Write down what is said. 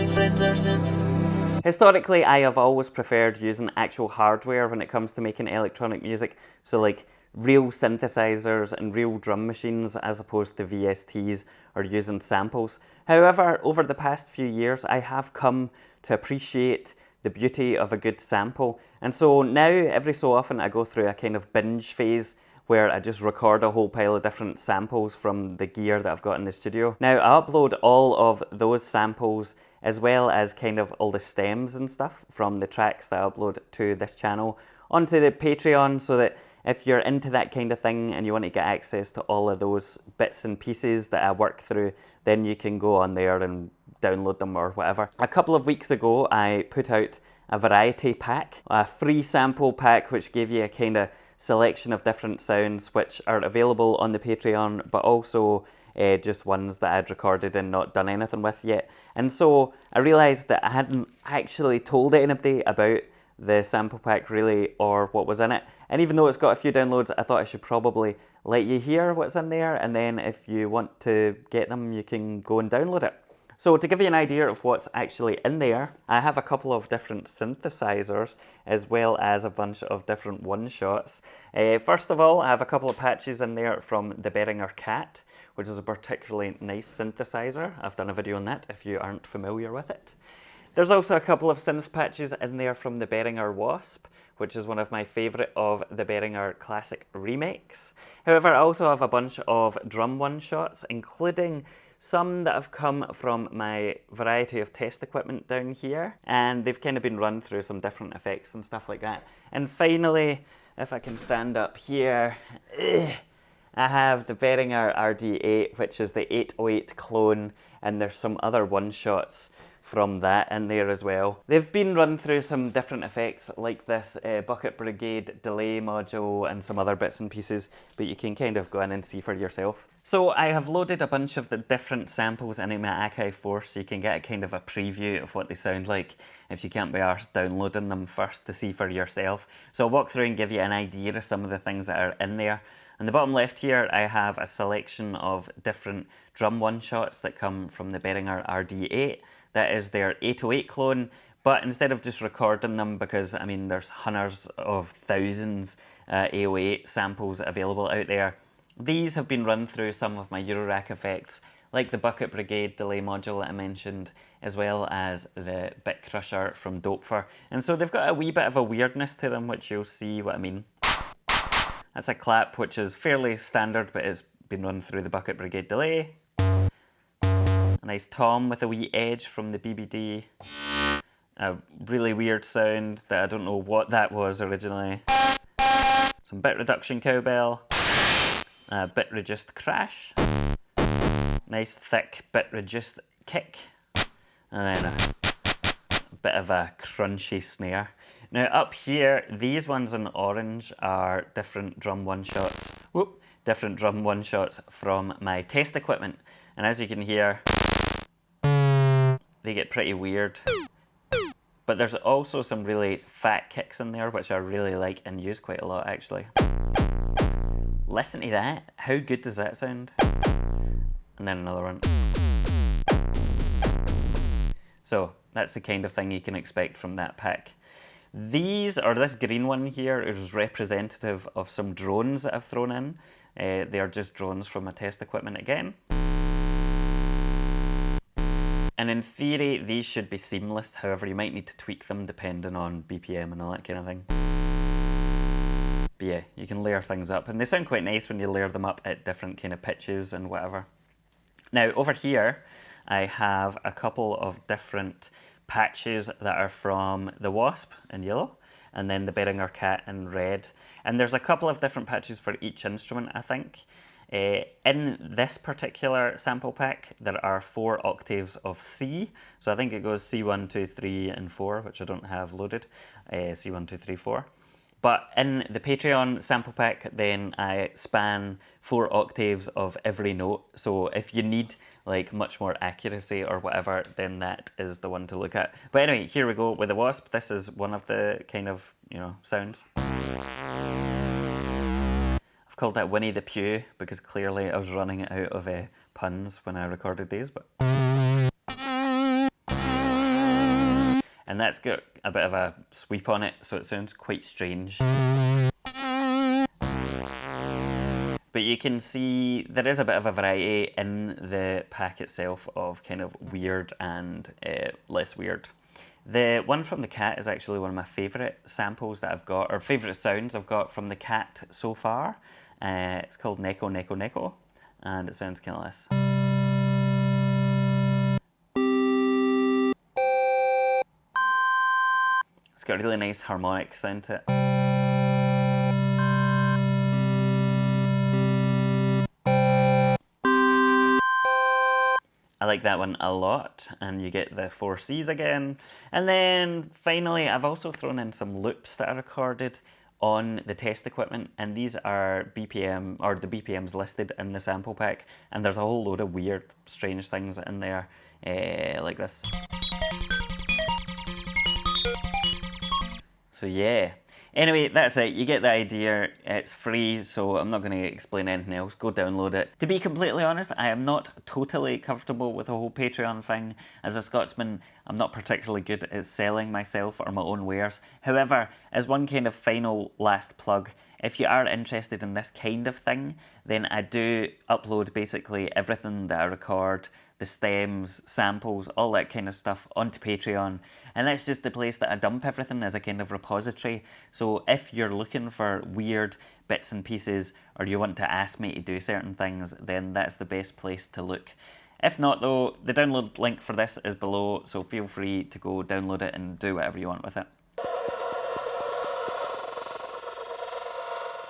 friends are synths. Historically, I have always preferred using actual hardware when it comes to making electronic music. So like real synthesizers and real drum machines as opposed to VSTs or using samples. However, over the past few years, I have come to appreciate the beauty of a good sample. And so now every so often I go through a kind of binge phase where I just record a whole pile of different samples from the gear that I've got in the studio. Now I upload all of those samples as well as kind of all the stems and stuff from the tracks that I upload to this channel onto the Patreon, so that if you're into that kind of thing and you want to get access to all of those bits and pieces that I work through, then you can go on there and download them or whatever. A couple of weeks ago I put out a variety pack, a free sample pack which gave you a kind of selection of different sounds which are available on the Patreon, but also just ones that I'd recorded and not done anything with yet. And so I realised that I hadn't actually told anybody about the sample pack really, or what was in it. And even though it's got a few downloads, I thought I should probably let you hear what's in there, and then if you want to get them, you can go and download it. So to give you an idea of what's actually in there, I have a couple of different synthesizers as well as a bunch of different one-shots. First of all, I have a couple of patches in there from the Behringer Cat, which is a particularly nice synthesizer. I've done a video on that if you aren't familiar with it. There's also a couple of synth patches in there from the Behringer Wasp, which is one of my favourite of the Behringer classic remakes. However, I also have a bunch of drum one-shots, including some that have come from my variety of test equipment down here, and they've kind of been run through some different effects and stuff like that. And finally, if I can stand up here, I have the Behringer RD8, which is the 808 clone, and there's some other one-shots from that in there as well. They've been run through some different effects like this Bucket Brigade delay module and some other bits and pieces, but you can kind of go in and see for yourself. So I have loaded a bunch of the different samples into my Akai 4 so you can get a kind of a preview of what they sound like if you can't be arsed downloading them first to see for yourself. So I'll walk through and give you an idea of some of the things that are in there. On the bottom left here, I have a selection of different drum one-shots that come from the Behringer RD8. That is their 808 clone, but instead of just recording them, because I mean there's hundreds of thousands 808 samples available out there, these have been run through some of my Eurorack effects, like the Bucket Brigade delay module that I mentioned, as well as the Bit Crusher from Dopefer. And so they've got a wee bit of a weirdness to them, which you'll see what I mean. That's a clap which is fairly standard, but it's been run through the Bucket Brigade delay. A nice tom with a wee edge from the BBD. A really weird sound that I don't know what that was originally. Some bit reduction cowbell. A bit reduced crash. Nice thick bit reduced kick. And then a bit of a crunchy snare. Now up here, these ones in orange are different drum one-shots. Whoop! Different drum one-shots from my test equipment. And as you can hear, they get pretty weird. But there's also some really fat kicks in there, which I really like and use quite a lot actually. Listen to that. How good does that sound? And then another one. So that's the kind of thing you can expect from that pack. These, or this green one here, is representative of some drones that I've thrown in. They are just drones from my test equipment again. And in theory, these should be seamless. However, you might need to tweak them depending on BPM and all that kind of thing. But yeah, you can layer things up. And they sound quite nice when you layer them up at different kind of pitches and whatever. Now, over here, I have a couple of different patches that are from the Wasp in yellow, and then the Behringer Cat in red. And there's a couple of different patches for each instrument, I think. In this particular sample pack, there are 4 octaves of C. So I think it goes C1, 2, 3, and 4, which I don't have loaded. C1, 2, 3, 4. But in the Patreon sample pack, then I span 4 octaves of every note. So if you need like much more accuracy or whatever, then that is the one to look at. But anyway, here we go with the Wasp. This is one of the kind of, sounds. I've called that Winnie the Pooh because clearly I was running out of puns when I recorded these, but and that's got a bit of a sweep on it, so it sounds quite strange. But you can see there is a bit of a variety in the pack itself of kind of weird and less weird. The one from the cat is actually one of my favourite samples that I've got, or favourite sounds I've got from the cat so far. It's called Neko Neko Neko, and it sounds kind of this. It's got a really nice harmonic sound to it. I like that one a lot, and you get the 4 C's again. And then finally, I've also thrown in some loops that I recorded on the test equipment, and these are BPM, or the BPMs listed in the sample pack, and there's a whole load of weird, strange things in there, like this. So yeah. Anyway, that's it. You get the idea. It's free, so I'm not going to explain anything else. Go download it. To be completely honest, I am not totally comfortable with the whole Patreon thing. As a Scotsman, I'm not particularly good at selling myself or my own wares. However, as one kind of final last plug, if you are interested in this kind of thing, then I do upload basically everything that I record, the stems, samples, all that kind of stuff onto Patreon. And that's just the place that I dump everything as a kind of repository. So if you're looking for weird bits and pieces, or you want to ask me to do certain things, then that's the best place to look. If not though, the download link for this is below, so feel free to go download it and do whatever you want with it.